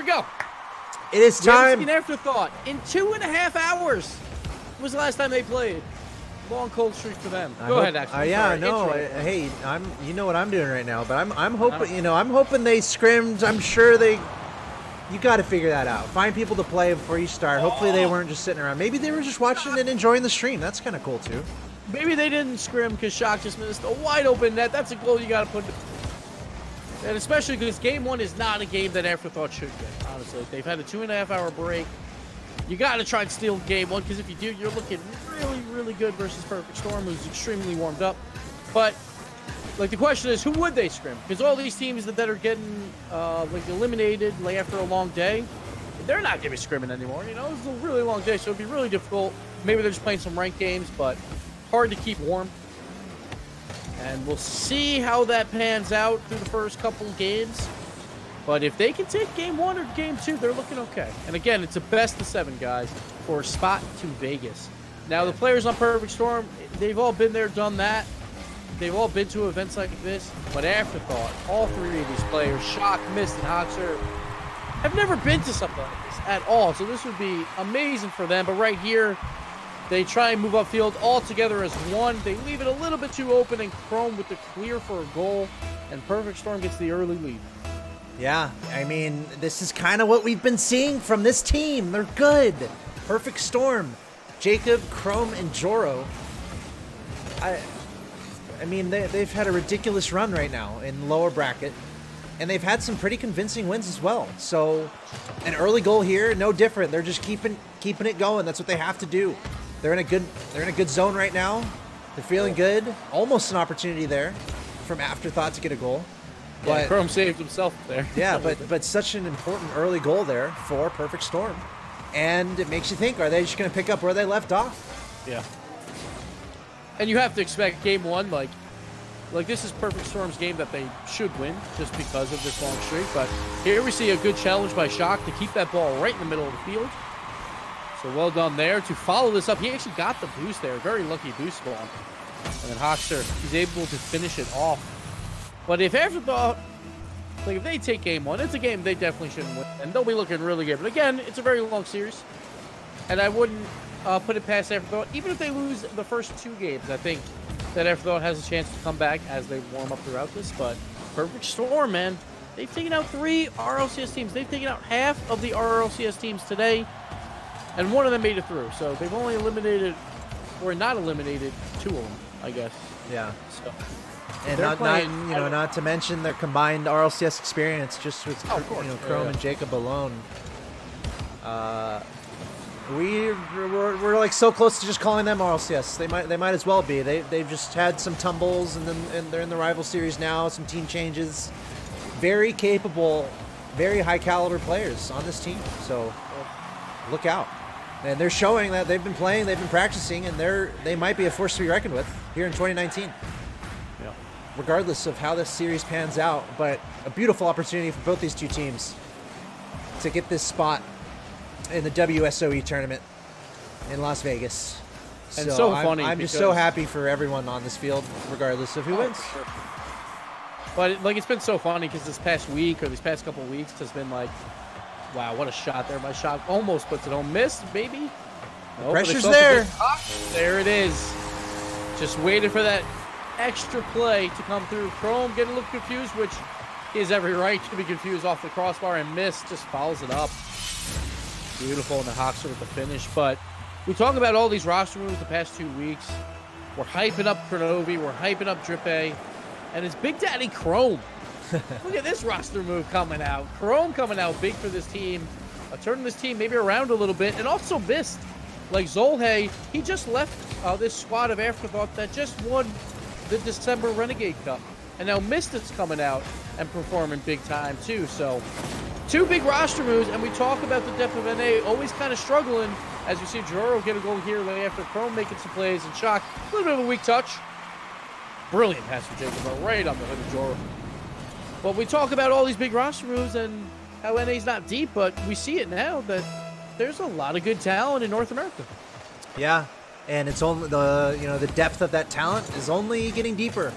go. It is time. An Afterthought in 2.5 hours was the last time they played. Long cold streak for them. Go ahead, actually. Yeah, no. Hey, you know what I'm doing right now, but I'm hoping, I'm hoping they scrimmed. I'm sure you got to figure that out. Find people to play before you start. Hopefully they weren't just sitting around. Maybe they were just watching and enjoying the stream. That's kind of cool too. Maybe they didn't scrim because Shock just missed a wide open net. That's a goal you got to put. And especially because game one is not a game that Afterthought should get, honestly. They've had a 2.5 hour break. You got to try and steal game one, because if you do, you're looking really, really good versus Perfect Storm, who's extremely warmed up. But, like, the question is, who would they scrim? Because all these teams that are getting, like, eliminated, like, after a long day, they're not going to be scrimming anymore. You know, it's a really long day, so it'd be really difficult. Maybe they're just playing some ranked games, but hard to keep warm. And we'll see how that pans out through the first couple games. But if they can take game one or game two, they're looking okay. And again, it's a best of 7, guys, for a spot to Vegas. Now, the players on Perfect Storm, they've all been there, done that. They've all been to events like this. But Afterthought, all 3 of these players, Shock, Mist, and Hockser, have never been to something like this at all. So this would be amazing for them. But right here, they try and move upfield all together as one. They leave it a little bit too open, and Chrome with the clear for a goal. And Perfect Storm gets the early lead. Yeah, I mean, this is kind of what we've been seeing from this team. They're good. Perfect Storm, Jacob, Chrome, and Joro. I mean, they've had a ridiculous run right now in lower bracket, and they've had some pretty convincing wins as well. So, an early goal here, no different. They're just keeping it going. That's what they have to do. They're in a good zone right now. They're feeling good. Almost an opportunity there from Afterthought to get a goal. But yeah, Chrome saved himself there. Yeah, but such an important early goal there for Perfect Storm. And it makes you think, are they just going to pick up where they left off? Yeah. And you have to expect game one, like this is Perfect Storm's game that they should win just because of this long streak. But here we see a good challenge by Shock to keep that ball right in the middle of the field. So well done there to follow this up. He actually got the boost there. Very lucky boost ball. And then Hockser, he's able to finish it off. But if Afterthought, like if they take game one, it's a game they definitely shouldn't win. And they'll be looking really good. But again, it's a very long series. And I wouldn't put it past Afterthought. Even if they lose the first 2 games, I think that Afterthought has a chance to come back as they warm up throughout this. But Perfect Storm, man, they've taken out 3 RLCS teams. They've taken out half of the RLCS teams today. And 1 of them made it through. So they've only eliminated, or not eliminated, 2 of them, I guess. Yeah. So. And not to mention their combined RLCS experience, just with Chrome and Jacob alone. We're like so close to just calling them RLCS. They might as well be. They've just had some tumbles, and they're in the rival series now. Some team changes. Very capable, very high caliber players on this team. So look out. And they're showing that they've been playing, they've been practicing, and they might be a force to be reckoned with here in 2019. Regardless of how this series pans out, but a beautiful opportunity for both these 2 teams to get this spot in the WSO4 tournament in Las Vegas. And so funny. I'm just so happy for everyone on this field, regardless of who wins. Sure. But it's been so funny because this past week or these past couple of weeks has been like, wow, what a shot there. My shot almost puts it home. Missed, maybe. The pressure's there. There it is. Just waited for that extra play to come through. Chrome getting a little confused, which he has every right to be confused off the crossbar, and Mist just follows it up. Beautiful, and the Hockser with the finish. But we talk about all these roster moves the past 2 weeks. We're hyping up Kronovi, we're hyping up Drippe, and it's Big Daddy Chrome. Look at this roster move coming out. Chrome coming out big for this team, turning this team maybe around a little bit, and also Mist. Like Zolhe, he just left this squad of Afterthought that just won the December Renegade Cup. And now Mist is coming out and performing big time too. So 2 big roster moves, and we talk about the depth of NA always kind of struggling as you see Joro get a goal here after Chrome making some plays, and Shock, a little bit of a weak touch. Brilliant pass from Jacob, right on the hood of Joro. But we talk about all these big roster moves and how NA's not deep, but we see it now that there's a lot of good talent in North America. Yeah. And it's only the depth of that talent is only getting deeper.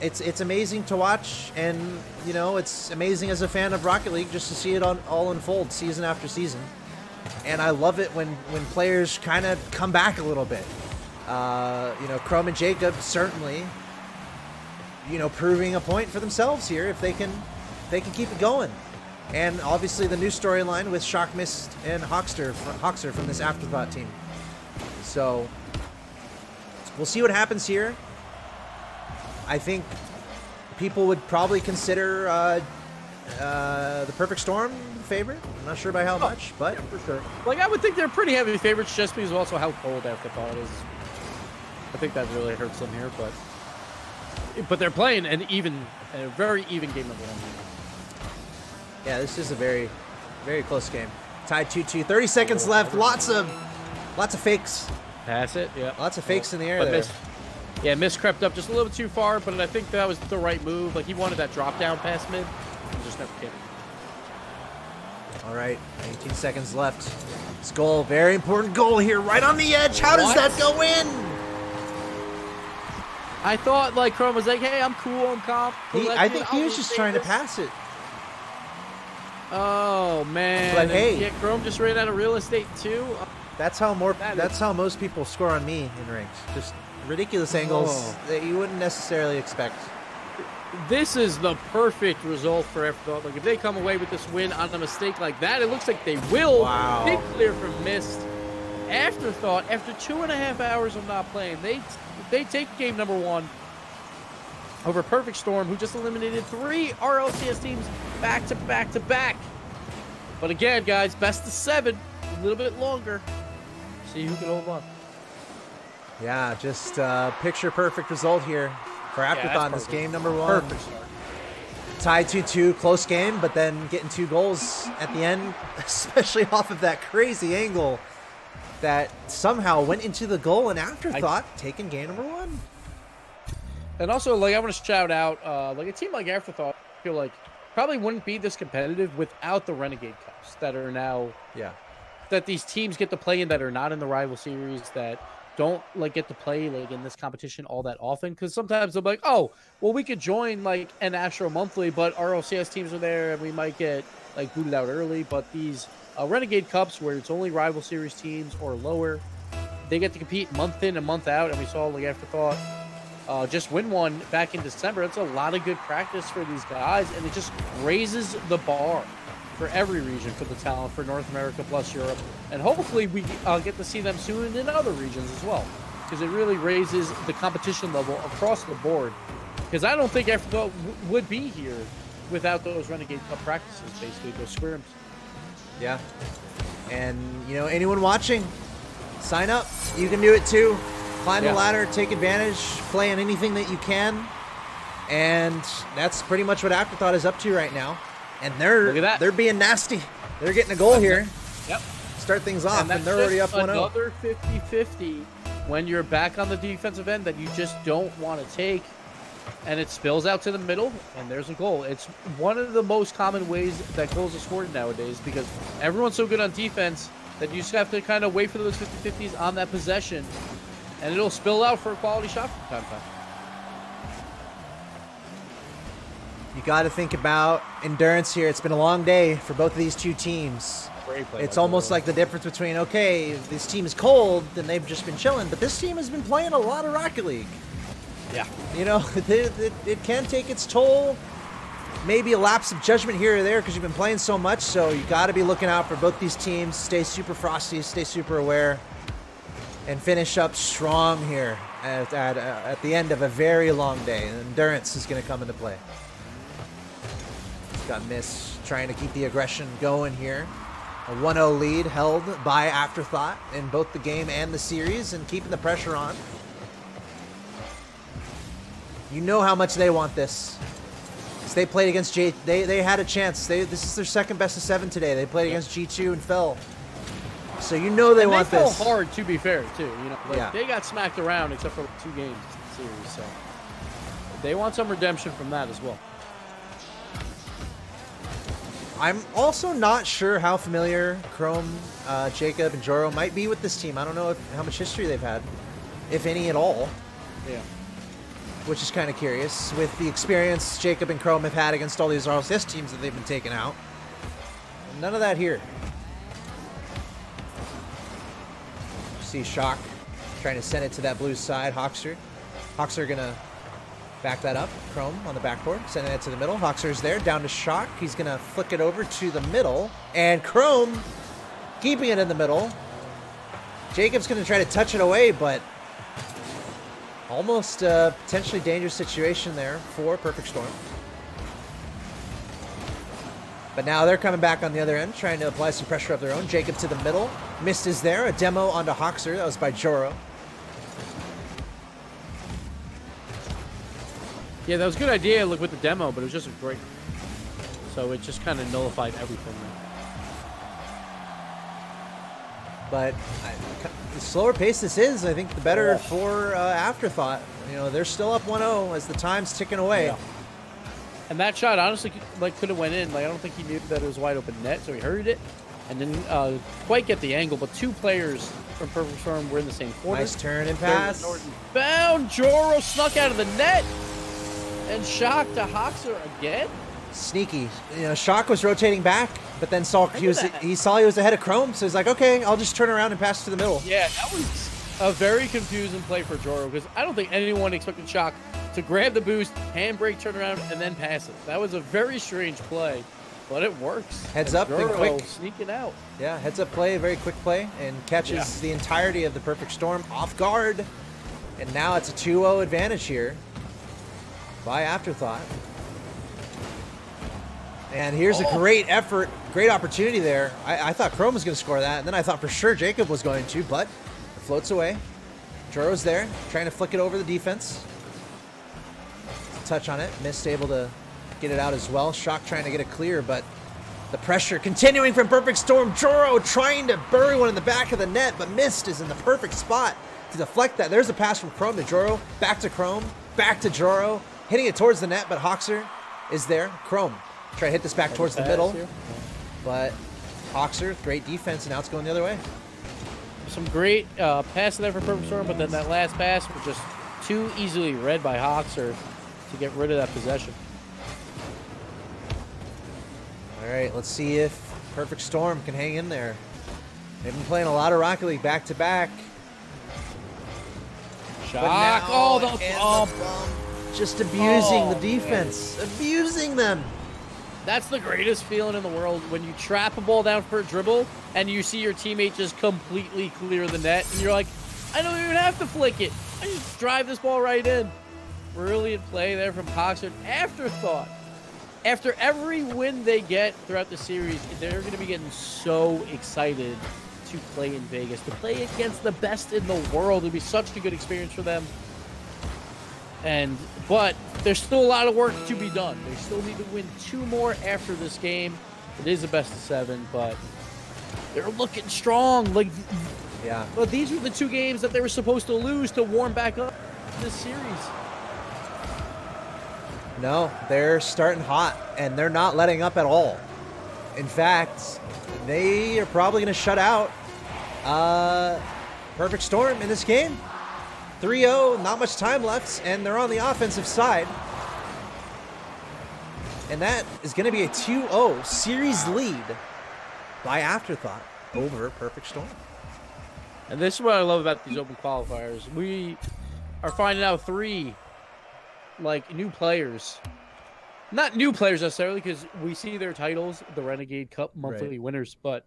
it's amazing to watch, and you know, it's amazing as a fan of Rocket League just to see it all unfold season after season. And I love it when players kind of come back a little bit. You know, Chrome and Jacob certainly, you know, proving a point for themselves here if they can keep it going. And obviously the new storyline with Shock Mist and Hockser from this Afterthought team. So we'll see what happens here. I think people would probably consider the Perfect Storm favorite. I'm not sure by how much, but yeah, for sure. Like, I would think they're pretty heavy favorites just because of also how cold Afterthought is. I think that really hurts them here, but they're playing a very even game of one. Yeah, this is a very, very close game. Tied 2-2. 30 seconds left. Lots of fakes. Pass it. Yeah. Lots of fakes in the air there. Yeah, Miss crept up just a little bit too far, but I think that was the right move. Like, he wanted that drop down pass mid, and just never hit it. All right, 18 seconds left. This goal, very important goal here, right on the edge. How does that go in? I thought, like, Chrome was like, hey, I'm cool, I'm calm. I think he was just trying to pass it. Oh, man. But hey, yeah, Chrome just ran out of real estate, too. That's how most people score on me in ranks. Just ridiculous angles that you wouldn't necessarily expect. This is the perfect result for Afterthought. Like, if they come away with this win on a mistake like that, it looks like they will. Wow. Big clear from Mist. Afterthought, after 2.5 hours of not playing, they take game number 1 over Perfect Storm, who just eliminated 3 RLCS teams back to back to back. But again, guys, best of 7, a little bit longer. See who can hold on. Yeah, just picture perfect result here for Afterthought in this game number 1. Perfect start. Tied 2-2, close game, but then getting 2 goals at the end, especially off of that crazy angle that somehow went into the goal, and Afterthought taking game number 1. And also, like, I want to shout out, like, a team like Afterthought, I feel like probably wouldn't be this competitive without the Renegade Cups that are now, that these teams get to play in that are not in the rival series, that don't, like, get to play, like, in this competition all that often. Because sometimes they'll be like, oh, well, we could join, like, an Astro Monthly, but our LCS teams are there, and we might get, like, booted out early. But these Renegade Cups, where it's only rival series teams or lower, they get to compete month in and month out. And we saw, like, Afterthought just win one back in December. That's a lot of good practice for these guys, and it just raises the bar for every region for the talent for North America plus Europe. And hopefully we get to see them soon in other regions as well, because it really raises the competition level across the board. Because I don't think Afterthought would be here without those Renegade Cup practices, basically, those scrims. Yeah. And, you know, anyone watching, sign up. You can do it too. Climb the ladder, take advantage, play on anything that you can. And that's pretty much what Afterthought is up to right now. And they're being nasty. They're getting a goal here. Yep. Start things off, and they're already up 1-0. Another 50-50 when you're back on the defensive end that you just don't want to take. And it spills out to the middle, and there's a goal. It's one of the most common ways that goals are scored nowadays, because everyone's so good on defense that you just have to kind of wait for those 50-50s on that possession, and it'll spill out for a quality shot from time to time. You got to think about endurance here. It's been a long day for both of these two teams. It's almost like the difference between, okay, if this team is cold, then they've just been chilling, but this team has been playing a lot of Rocket League. Yeah. You know, it can take its toll. Maybe a lapse of judgment here or there because you've been playing so much, so you got to be looking out for both these teams. Stay super frosty, stay super aware, and finish up strong here at the end of a very long day. Endurance is going to come into play. Got Miss trying to keep the aggression going here. A 1-0 lead held by Afterthought in both the game and the series, and keeping the pressure on. You know how much they want this. They played against they had a chance. This is their second best of 7 today. They played against G2 and fell. So you know they want this. They fell hard, to be fair, too. You know, like, they got smacked around except for 2 games in the series. So they want some redemption from that as well. I'm also not sure how familiar Chrome, Jacob, and Joro might be with this team. I don't know how much history they've had, if any at all. Yeah. which is kind of curious with the experience Jacob and Chrome have had against all these RLCS teams that they've been taking out. None of that here. See Shock trying to send it to that blue side. Hockser gonna back that up. Chrome on the backboard, sending it to the middle. Hockser's there, down to Shock. He's gonna flick it over to the middle, and Chrome keeping it in the middle. Jacob's gonna try to touch it away, but almost a potentially dangerous situation there for Perfect Storm. But now they're coming back on the other end, trying to apply some pressure of their own. Jacob to the middle. Mist is there. A demo onto Hockser. That was by Joro. Yeah, that was a good idea, look, with the demo, but it was just a great... So it just kind of nullified everything. But the slower pace this is, I think the better for Afterthought. You know, they're still up 1-0 as the time's ticking away. Yeah. And that shot, honestly, like, could have went in. Like, I don't think he knew that it was a wide open net, so he heard it and didn't quite get the angle. But two players from Perfect Storm were in the same corner. Nice turn and pass. Found Joro, snuck out of the net, and Shock to Hockser again. Sneaky. You know, Shock was rotating back, but then he saw he was ahead of Chrome, so he's like, okay, I'll just turn around and pass to the middle. Yeah, that was a very confusing play for Joro, because I don't think anyone expected Shock to grab the boost, handbrake, turn around, and then pass it. That was a very strange play, but it works. Heads up and quick. Sneaking out. Yeah, heads up play, very quick play, and catches the entirety of the Perfect Storm off guard. And now it's a 2-0 advantage here by Afterthought. And here's a great effort, great opportunity there. I thought Chrome was going to score that, and then I thought for sure Jacob was going to, but it floats away. Joro's there, trying to flick it over the defense. Touch on it. Mist able to get it out as well. Shock trying to get it clear, but the pressure continuing from Perfect Storm. Joro trying to bury one in the back of the net, but Mist is in the perfect spot to deflect that. There's a pass from Chrome to Joro, back to Chrome, back to Joro, hitting it towards the net, but Hockser is there. Chrome try to hit this back towards the middle, but Hockser, great defense, and now it's going the other way. Some great passing there for Perfect Storm, but then that last pass was just too easily read by Hockser to get rid of that possession. All right, let's see if Perfect Storm can hang in there. They've been playing a lot of Rocket League back-to-back. Shock! Oh, the bump! Just abusing the defense. Man. Abusing them. That's the greatest feeling in the world, when you trap a ball down for a dribble and you see your teammate just completely clear the net, and you're like, I don't even have to flick it. I just drive this ball right in. Brilliant play there from Hockser. Afterthought. After every win they get throughout the series, they're going to be getting so excited to play in Vegas. To play against the best in the world would be such a good experience for them. But there's still a lot of work to be done. They still need to win 2 more after this game. It is a best of 7, but they're looking strong. Like, yeah. But these were the 2 games that they were supposed to lose to warm back up this series. No, they're starting hot, and they're not letting up at all. In fact, they are probably going to shut out Perfect Storm in this game. 3-0, not much time left, and they're on the offensive side. And that is going to be a 2-0 series lead by Afterthought over Perfect Storm. And this is what I love about these open qualifiers. We are finding out 3 new players. Not new players necessarily, because we see their titles, the Renegade Cup monthly winners, but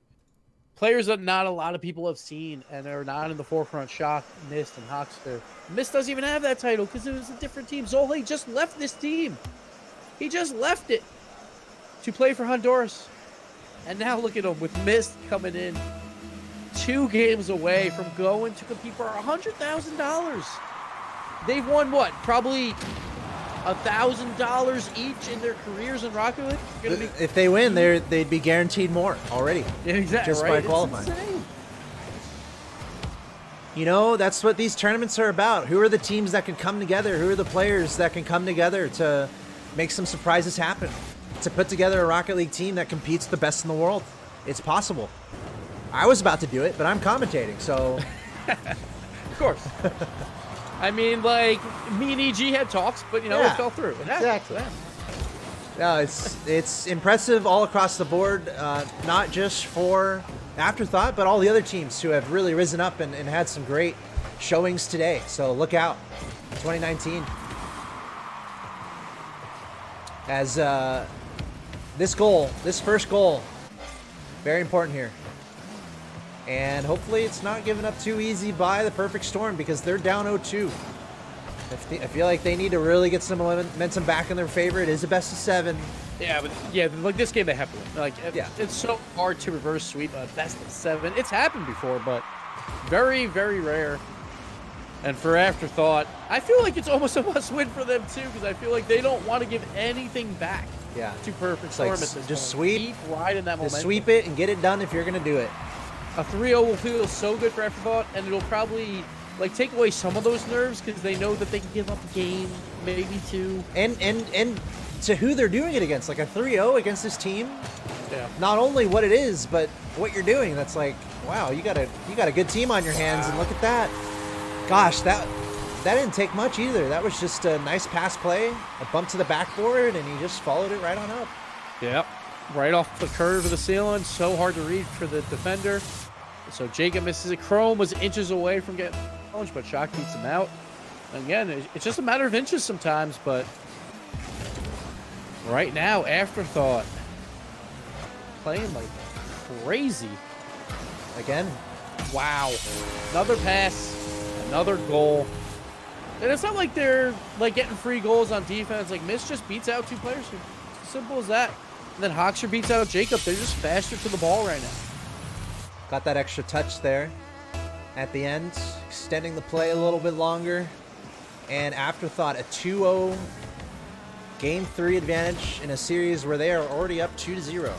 players that not a lot of people have seen and are not in the forefront. Shock, Mist, and Hockster. Mist doesn't even have that title because it was a different team. Zole just left this team. He just left it to play for Honduras. And now look at him with Mist coming in 2 games away from going to compete for $100,000. They've won what? Probably $1,000 each in their careers in Rocket League. If they win, they'd be guaranteed more already. Yeah, exactly. Just by qualifying. You know, that's what these tournaments are about. Who are the teams that can come together? Who are the players that can come together to make some surprises happen? To put together a Rocket League team that competes the best in the world. It's possible. I was about to do it, but I'm commentating, so... Of course. I mean, like, me and EG had talks, but, you know, Yeah, it fell through. It happened. exactly. No, it's impressive all across the board, not just for Afterthought, but all the other teams who have really risen up and had some great showings today. So look out, 2019. As this first goal, very important here. And hopefully it's not given up too easy by the Perfect Storm because they're down 0-2. I feel like they need to really get some momentum back in their favor. It is a best of 7. Yeah, but yeah, like this game they have to win. Like, it's so hard to reverse sweep a best of 7. It's happened before, but very, very rare. And for Afterthought, I feel like it's almost a must-win for them too, because I feel like they don't want to give anything back. Yeah. To Perfect Storm at this just point. sweep. Keep riding that momentum. Just sweep it and get it done if you're gonna do it. A 3-0 will feel so good for Afterthought, and it'll probably like take away some of those nerves because they know that they can give up a game, maybe 2. And to who they're doing it against, like a 3-0 against this team. Yeah. Not only what it is, but what you're doing. That's like, wow, you got a good team on your hands, and look at that. Gosh, that didn't take much either. That was just a nice pass play, a bump to the backboard, and he just followed it right on up. Yep. Right off the curve of the ceiling. So hard to read for the defender. So Jacob misses it. Chrome was inches away from getting challenged, but Shock beats him out. Again, it's just a matter of inches sometimes, but right now, Afterthought playing like crazy. Again. Wow. Another pass, another goal. And it's not like they're like getting free goals on defense. Like Miss just beats out 2 players here. Simple as that. And then Hockser beats out Jacob. They're just faster to the ball right now. Got that extra touch there at the end, extending the play a little bit longer. And Afterthought, a 2-0 Game 3 advantage in a series where they are already up 2-0.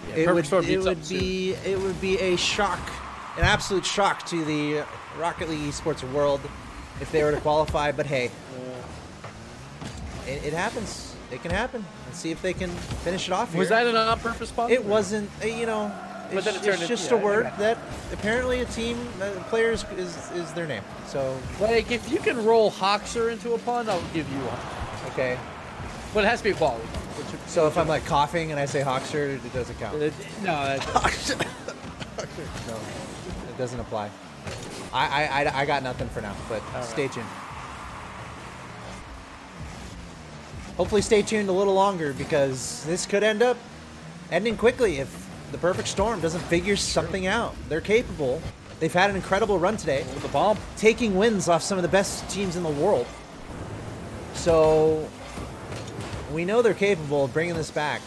Yeah, It would be a shock, an absolute shock to the Rocket League esports world if they were to qualify. But hey, it happens. It can happen. Let's see if they can finish it off here. Was that an on-purpose pun? It wasn't. You know, it's just a word that apparently a team, players is their name. So, like, if you can roll Hockser into a pun, I'll give you one. Okay. But it has to be a quality. So if I'm like coughing and I say Hockser, it doesn't count. No, Hockser. No, it doesn't apply. I got nothing for now, but stay tuned. Hopefully stay tuned a little longer because this could end up ending quickly if the Perfect Storm doesn't figure something out. They're capable. They've had an incredible run today. With the bomb. Taking wins off some of the best teams in the world. So we know they're capable of bringing this back.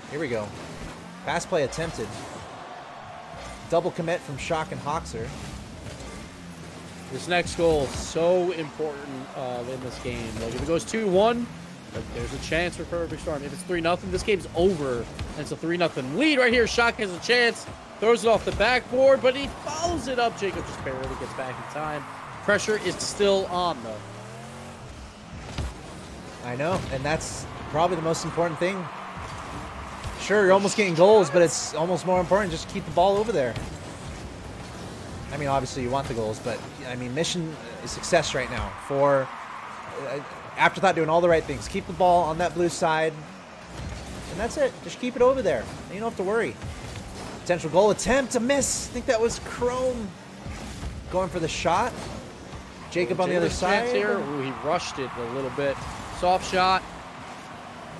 Here we go. Pass play attempted. Double commit from Shock and Hockser. This next goal is so important in this game. Like, if it goes 2-1, there's a chance for Perfect Storm. If it's 3-0, this game's over. And it's a 3-0 lead right here. Shock has a chance. Throws it off the backboard, but he follows it up. Jacob just barely gets back in time. Pressure is still on, though. I know, and that's probably the most important thing. Sure, you're almost getting goals, but it's almost more important just to keep the ball over there. I mean, obviously you want the goals, but I mean, mission is success right now for Afterthought doing all the right things. Keep the ball on that blue side, and that's it. Just keep it over there. You don't have to worry. Potential goal attempt, a miss. I think that was Chrome going for the shot. Jacob on the other side. Here. Ooh, he rushed it a little bit. Soft shot.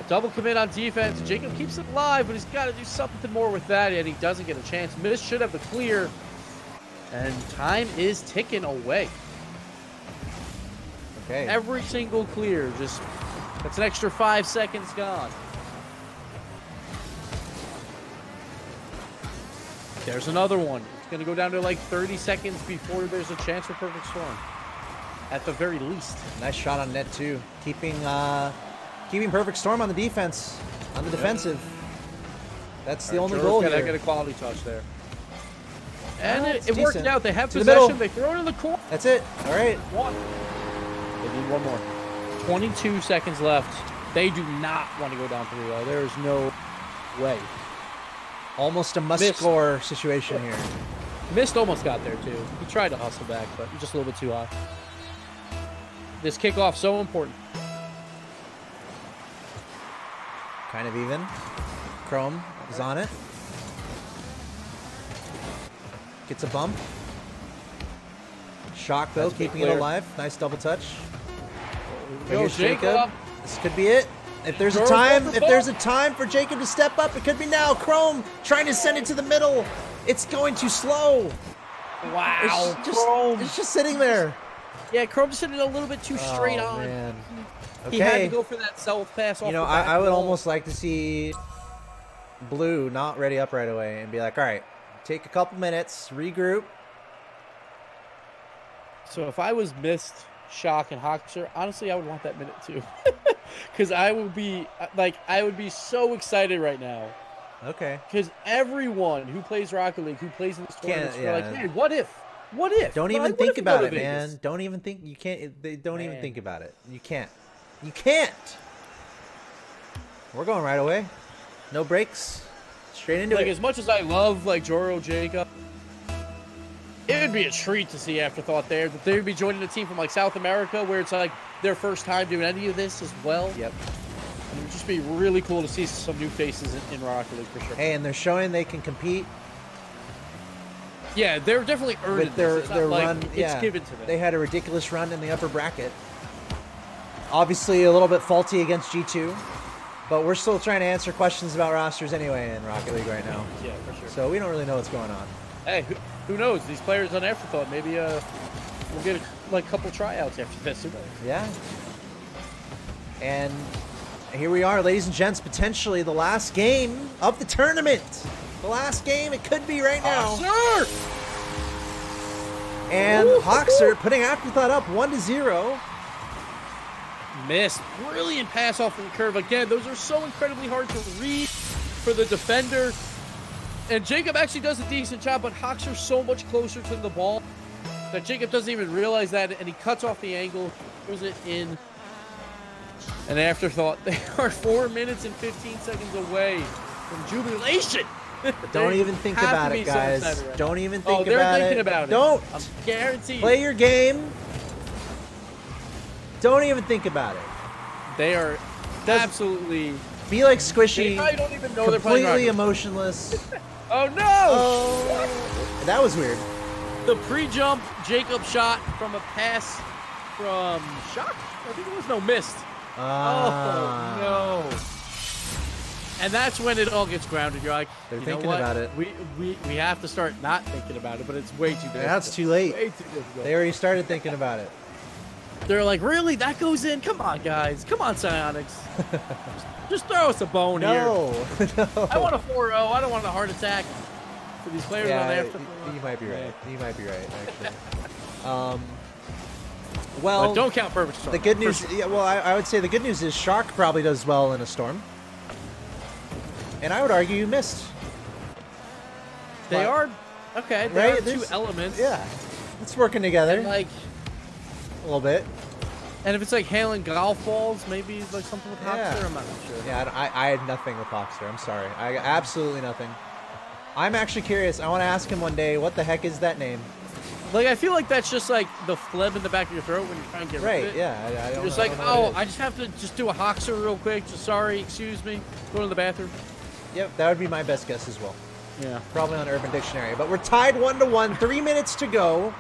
A double commit on defense. Jacob keeps it alive, but he's got to do something more with that, and he doesn't get a chance. Miss should have the clear. And time is ticking away. Okay. Every single clear, just that's an extra 5 seconds gone. There's another one. It's going to go down to like 30 seconds before there's a chance for Perfect Storm. At the very least. Nice shot on net too. Keeping Perfect Storm on the defense, on the defensive. That's the only goal here. Get a quality touch there. And it worked decent. out. They have To the possession. middle. They throw it in the corner. That's it. All right. One. They need one more. 22 seconds left. They do not want to go down 3-0. There is no way. Almost a must-score situation here. Mist almost got there, too. He tried to hustle back, but just a little bit too high. This kickoff so important. Kind of even. Chrome is on it. Gets a bump. Shock, though, keeping it alive. Nice double touch. Here's Jacob. This could be it. If there's a time for Jacob to step up, it could be now. Chrome trying to send it to the middle. It's going too slow. Wow, it's just sitting there. Yeah, Chrome's sitting a little bit too straight on. Man. Okay. He had to go for that self pass. You know, I would almost like to see Blue not ready up right away and be like, all right, take a couple minutes, regroup. So if I was Mist, Shock, and Hockser, honestly, I would want that minute too. Because I would be so excited right now. Okay. Because everyone who plays Rocket League, who plays in this tournament, is like, hey, what if? What if? Don't even think about it, man. Don't even think. You can't. They don't even think about it. You can't. You can't. We're going right away. No breaks. Straight into it. As much as I love Joro, Jacob, it would be a treat to see Afterthought there. That they would be joining a team from South America, where it's their first time doing any of this as well. Yep. And it would just be really cool to see some new faces in Rocket League for sure. Hey, and they're showing they can compete. Yeah, they're definitely earning with their run. It's given to them. They had a ridiculous run in the upper bracket. Obviously, a little bit faulty against G2, but we're still trying to answer questions about rosters anyway in Rocket League right now. Yeah, for sure. So we don't really know what's going on. Hey, who knows? These players on Afterthought, maybe we'll get a couple tryouts after this. Yeah. And here we are, ladies and gents, potentially the last game of the tournament. The last game, it could be right now. Hockser! And Hockser putting Afterthought up 1-0. Missed. Brilliant pass off the curve. Again, those are so incredibly hard to read for the defender. And Jacob actually does a decent job, but Hockser's so much closer to the ball that Jacob doesn't even realize that, and he cuts off the angle, throws it in. And Afterthought, they are 4 minutes and 15 seconds away from jubilation. Don't even think about it, guys. Right Don't even think they're about thinking it. About it. Don't. I'm guaranteed. Play your game. Don't even think about it. They are absolutely. Be like Squishy. They probably don't even know they're playing completely emotionless. Oh no! Oh, that was weird. The pre-jump Jacob shot from a pass from Shock. I think it was no missed. Oh no! And that's when it all gets grounded. You're like, they're thinking about it. We have to start not thinking about it, but it's way too difficult. That's too late. Way too difficult. They already started thinking about it. They're like, really? That goes in? Come on, guys. Come on, Psionics. just throw us a bone here. No. I want a 4-0. I don't want a heart attack for these players on there. You might be right. You might be right, actually. Well, but don't count perfect storm. The good news, yeah, well, I would say the good news is Shark probably does well in a storm. And I would argue you missed. They are, okay, there are two elements. Yeah, it's working together. And a little bit. And if it's hailing golf balls, maybe something with Hockser, I'm not sure. Yeah, I had nothing with Hockser. I'm sorry. I absolutely nothing. I'm actually curious. I want to ask him one day, what the heck is that name? I feel like that's just the phlegm in the back of your throat when you're trying to get rid of it. Yeah. I don't just know I just have to do a Hockser real quick. Just sorry, excuse me. Go to the bathroom. Yep, that would be my best guess as well. Yeah. Probably on Urban Dictionary. But we're tied 1-1, 3 minutes to go.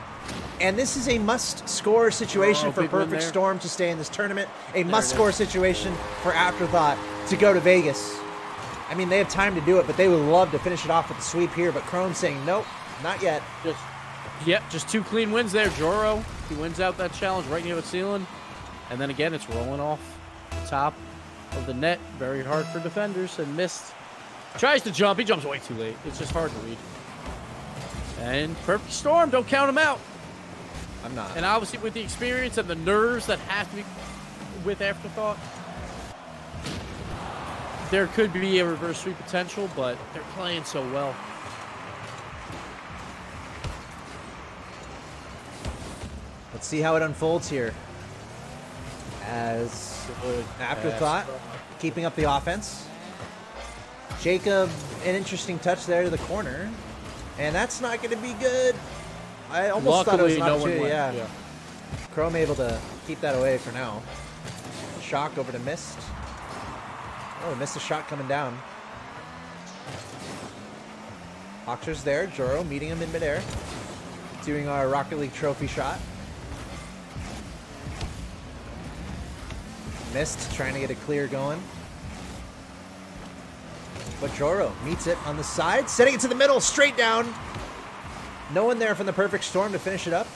And this is a must-score situation for Perfect Storm to stay in this tournament. A must-score situation for Afterthought to go to Vegas. I mean, they have time to do it, but they would love to finish it off with a sweep here. But Chrome's saying, nope, not yet. Just 2 clean wins there. Joro, he wins out that challenge right near the ceiling. And then again, it's rolling off the top of the net. Very hard for defenders, and missed. Tries to jump. He jumps way too late. It's just hard to read. And Perfect Storm, don't count him out. I'm not. And obviously with the experience and the nerves that have to be with Afterthought, there could be a reverse sweep potential, but they're playing so well. Let's see how it unfolds here. As Afterthought keeping up the offense. Jacob, an interesting touch there to the corner. And that's not going to be good. I almost thought it was an opportunity, yeah. Chrome able to keep that away for now. Shock over to Mist. Oh, missed a shot coming down. Hockser's there. Joro meeting him in midair. Doing our Rocket League trophy shot. Mist trying to get a clear going. But Joro meets it on the side, setting it to the middle, straight down. No one there from the Perfect Storm to finish it up.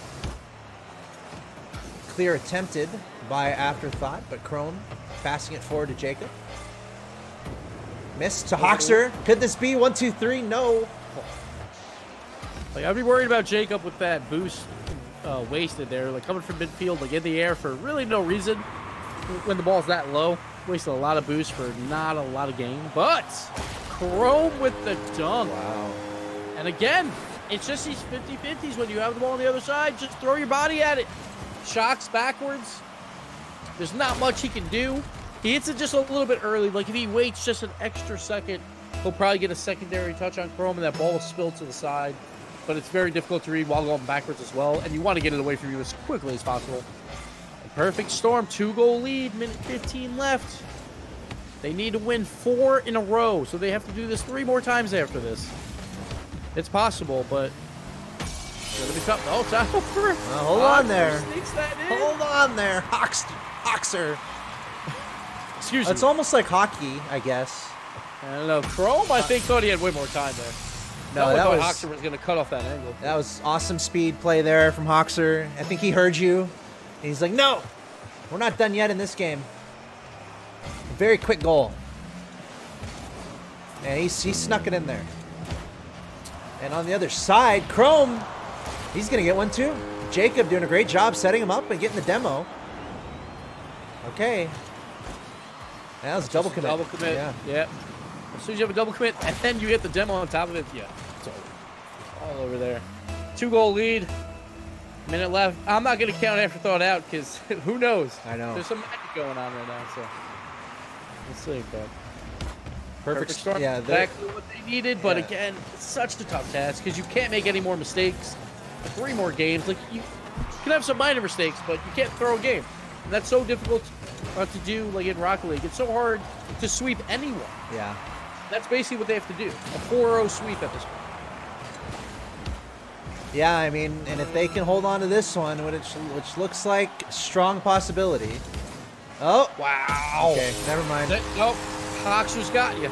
Clear attempted by Afterthought, but Chrome passing it forward to Jacob. Missed to Hockser. Could this be 1, 2, 3? No. Like, I'd be worried about Jacob with that boost wasted there, like coming from midfield, like in the air for really no reason. When the ball's that low, wasted a lot of boost for not a lot of gain. But Chrome with the dunk. Wow. And again, it's just these 50-50s when you have the ball on the other side. Just throw your body at it. Shocks backwards. There's not much he can do. He hits it just a little bit early. Like, if he waits just an extra second, he'll probably get a secondary touch on Chrome, and that ball will spill to the side. But it's very difficult to read while going backwards as well, and you want to get it away from you as quickly as possible. And Perfect Storm, 2-goal lead, minute 15 left. They need to win 4 in a row, so they have to do this 3 more times after this. It's possible, but it's gonna be tough. Oh, it's out for. Hold on there. Sneaks that in. Hold on there, Hockser. Excuse me. It's almost like hockey, I guess. I don't know. Chrome, I think, thought he had way more time there. No, that was Hockser was gonna cut off that angle. That was awesome speed play there from Hockser. I think he heard you. And he's like, no, we're not done yet in this game. A very quick goal. And he snuck it in there. And on the other side, Chrome, he's going to get one too. Jacob doing a great job setting him up and getting the demo. Okay. That was a double commit. Double commit. Yeah. As soon as you have a double commit and then you hit the demo on top of it, yeah, it's over. All over there. 2-goal lead. Minute left. I'm not going to count Afterthought out because who knows? I know. There's some magic going on right now, so we'll see. But Perfect Storm. Yeah, exactly what they needed. But again, it's such a tough task because you can't make any more mistakes. 3 more games. Like, you can have some minor mistakes, but you can't throw a game. And that's so difficult to do, like in Rocket League. It's so hard to sweep anyone. Yeah. That's basically what they have to do. A 4-0 sweep at this point. Yeah, I mean, and if they can hold on to this one, which looks like strong possibility. Oh, wow. Okay, never mind. Nope. Hockser's got you.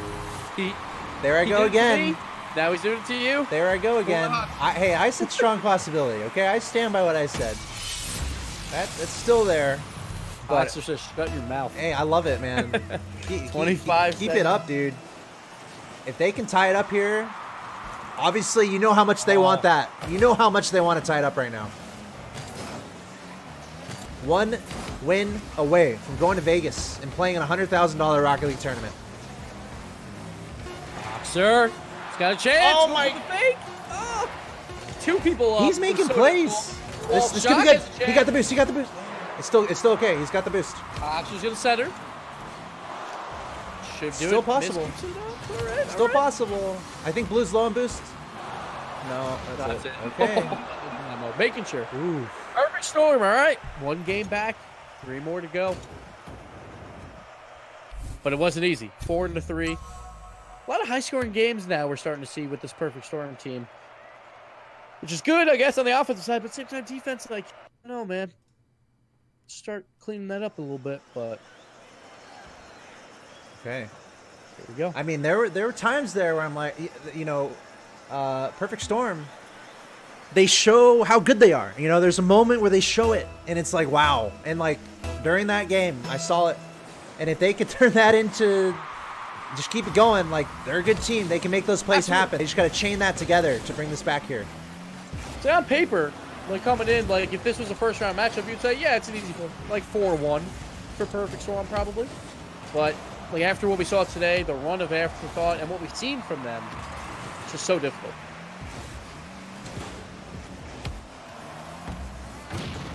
There I go again. Now he's doing it to you. There I go again. Hey, I said strong possibility, okay? I stand by what I said. It's still there. Hockser says, shut your mouth. Hey, I love it, man. 25 Keep it up, dude. If they can tie it up here, obviously you know how much they want that. You know how much they want to tie it up right now. 1 win away from going to Vegas and playing in a $100,000 Rocket League tournament. Hockser, he's got a chance. Oh my! Fake. Oh. 2 people up. He's making plays. This could be good. He got the boost. He got the boost. It's still okay. He's got the boost. Hockser's gonna set her. Should do still possible. Still possible. I think Blue's low on boost. No, that's it. Okay. I'm making sure. Ooh. Perfect Storm, all right. 1 game back, 3 more to go. But it wasn't easy. 4-3. A lot of high-scoring games now we're starting to see with this Perfect Storm team, which is good, I guess, on the offensive side. But at the same time, defense, like, I don't know, man. Start cleaning that up a little bit, but okay. Here we go. I mean, there were times there where I'm like, you know, Perfect Storm, they show how good they are. You know, there's a moment where they show it, and it's like, wow. And, like, during that game, I saw it. And if they could turn that into, just keep it going, like, they're a good team. They can make those plays happen. They just got to chain that together to bring this back here. So on paper, like, coming in, like, if this was a first-round matchup, you'd say, yeah, it's an easy one. Like, 4-1 for Perfect Storm, probably. But, like, after what we saw today, the run of Afterthought, and what we've seen from them, it's just so difficult.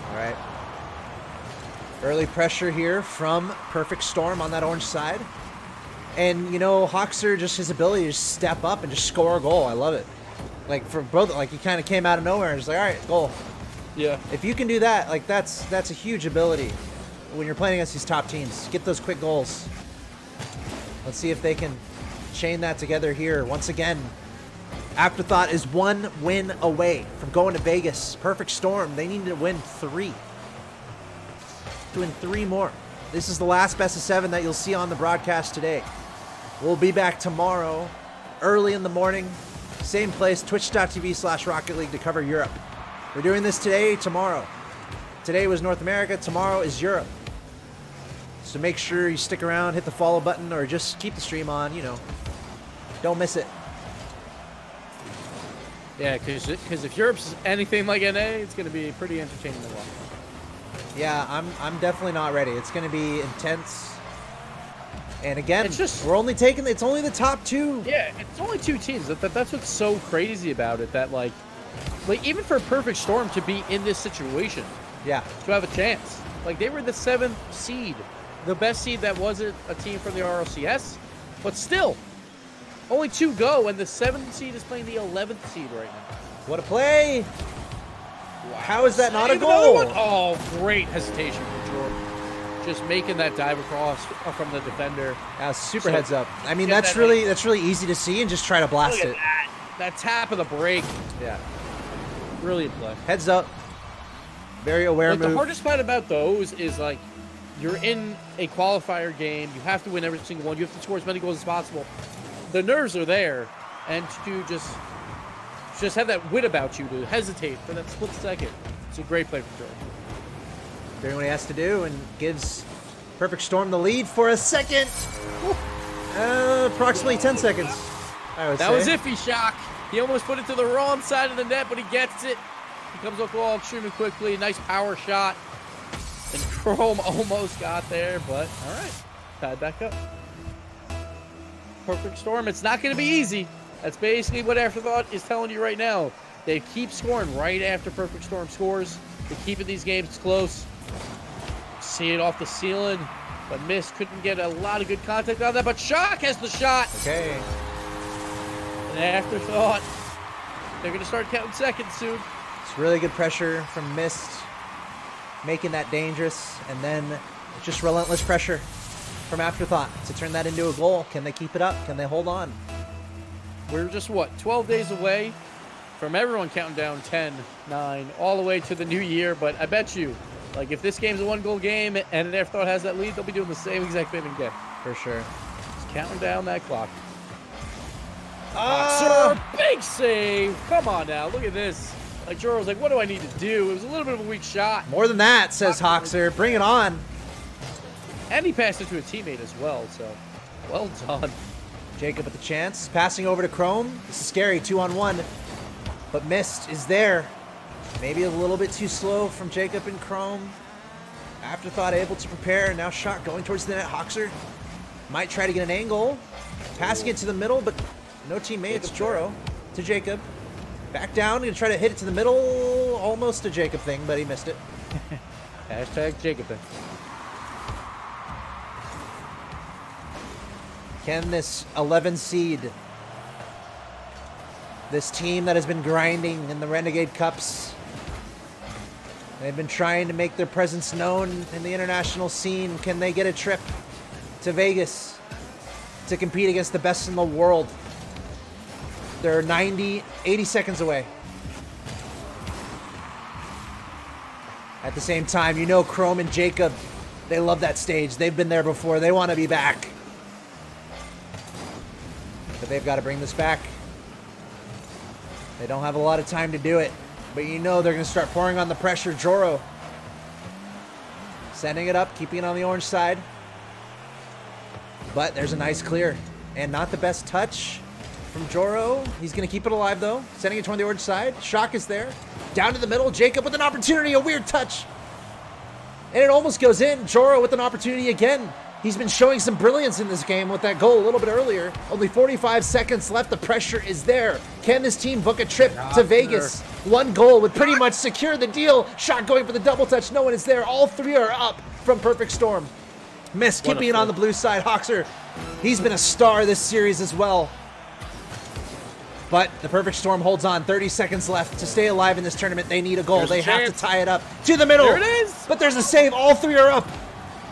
All right. Early pressure here from Perfect Storm on that orange side. And, you know, Hockser, just his ability to step up and just score a goal. I love it. Like for both, like he kind of came out of nowhere and just like, all right, goal. Yeah. If you can do that, like that's a huge ability when you're playing against these top teams. Get those quick goals. Let's see if they can chain that together here. Once again, Afterthought is 1 win away from going to Vegas. Perfect Storm, they need to win 3. To win 3 more. This is the last best of 7 that you'll see on the broadcast today. We'll be back tomorrow, early in the morning. Same place, twitch.tv/Rocket League to cover Europe. We're doing this today, tomorrow. Today was North America, tomorrow is Europe. So make sure you stick around, hit the follow button, or just keep the stream on, you know. Don't miss it. Yeah, because if Europe's anything like NA, it's going to be pretty entertaining to watch. Yeah, I'm definitely not ready. It's going to be intense. And again, we're only taking, it's only the top 2. Yeah, it's only 2 teams. That's what's so crazy about it, that like even for Perfect Storm to be in this situation, yeah, to have a chance. Like, they were the 7th seed, the best seed that wasn't a team from the RLCS, but still, only 2 go, and the 7th seed is playing the 11th seed right now. What a play! Wow. How is that not a goal? Oh, great hesitation from Jordan. Just making that dive across from the defender. Super heads up. I mean, that's really easy to see, and just try to blast it. That tap of the break. Yeah. Brilliant play. Heads up. Very aware move. The hardest part about those is, like, you're in a qualifier game. You have to win every single one. You have to score as many goals as possible. The nerves are there, and to just have that wit about you, to hesitate for that split second. It's a great play from Jordan. Doing what he has to do, and gives Perfect Storm the lead for a second. Approximately 10 seconds, I would say. That was iffy, Shock. He almost put it to the wrong side of the net, but he gets it. He comes off the wall extremely quickly. Nice power shot. And Chrome almost got there, but all right. Tied back up. Perfect Storm, it's not going to be easy. That's basically what Afterthought is telling you right now. They keep scoring right after Perfect Storm scores. They're keeping these games close. See it off the ceiling, but Mist couldn't get a lot of good contact on that, but Shock has the shot. Okay. And Afterthought, they're going to start counting seconds soon. It's really good pressure from Mist, making that dangerous, and then just relentless pressure from Afterthought to turn that into a goal. Can they keep it up? Can they hold on? We're just, what, 12 days away from everyone counting down 10, 9, all the way to the new year, but I bet you, like, if this game's a 1-goal game and Afterthought has that lead, they'll be doing the same exact thing again. For sure. Just counting down that clock. Hockser, big save! Come on now, look at this. Like, Joro was like, what do I need to do? It was a little bit of a weak shot. More than that, says Hockser. Bring it on. And he passed it to a teammate as well, so well done. Jacob with the chance. Passing over to Chrome. This is scary, 2-on-1. But Mist is there. Maybe a little bit too slow from Jacob and Chrome. Afterthought able to prepare. Now shot going towards the net. Hockser might try to get an angle. Passing it to the middle, but no teammates. Joro to Jacob. Back down. Going to try to hit it to the middle. Almost a Jacob thing, but he missed it. Hashtag Jacob thing. Can this 11 seed, this team that has been grinding in the Renegade Cups, they've been trying to make their presence known in the international scene, can they get a trip to Vegas to compete against the best in the world? They're 80 seconds away. At the same time, you know Chrome and Jacob, they love that stage. They've been there before. They want to be back. But they've got to bring this back. They don't have a lot of time to do it. But you know they're going to start pouring on the pressure. Joro sending it up, keeping it on the orange side. But there's a nice clear. And not the best touch from Joro. He's going to keep it alive, though. Sending it toward the orange side. Shock is there. Down to the middle. Jacob with an opportunity. A weird touch. And it almost goes in. Joro with an opportunity again. He's been showing some brilliance in this game with that goal a little bit earlier. Only 45 seconds left. The pressure is there. Can this team book a trip to Vegas? One goal would pretty much secure the deal. Shot going for the double touch. No one is there. All three are up from Perfect Storm. Mist keeping it on the blue side. Hockser, he's been a star this series as well. But the Perfect Storm holds on. 30 seconds left to stay alive in this tournament. They need a goal. They have to tie it up to the middle. There it is. But there's a save. All three are up.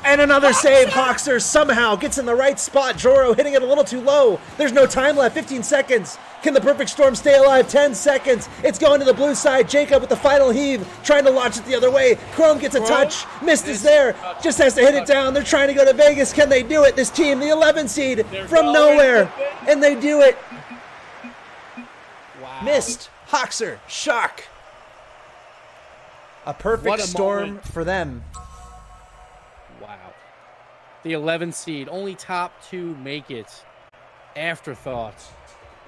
And another save. Hockser somehow gets in the right spot. Joro hitting it a little too low. There's no time left. 15 seconds. Can the Perfect Storm stay alive? 10 seconds. It's going to the blue side. Jacob with the final heave, trying to launch it the other way. Chrome gets a touch. Mist is there. Just has to hit it down. They're trying to go to Vegas. Can they do it? This team, the 11 seed, from nowhere. And they do it. Wow. Mist, Hockser, Shock. A perfect storm for them. Wow. The 11 seed, only top 2 make it. Afterthought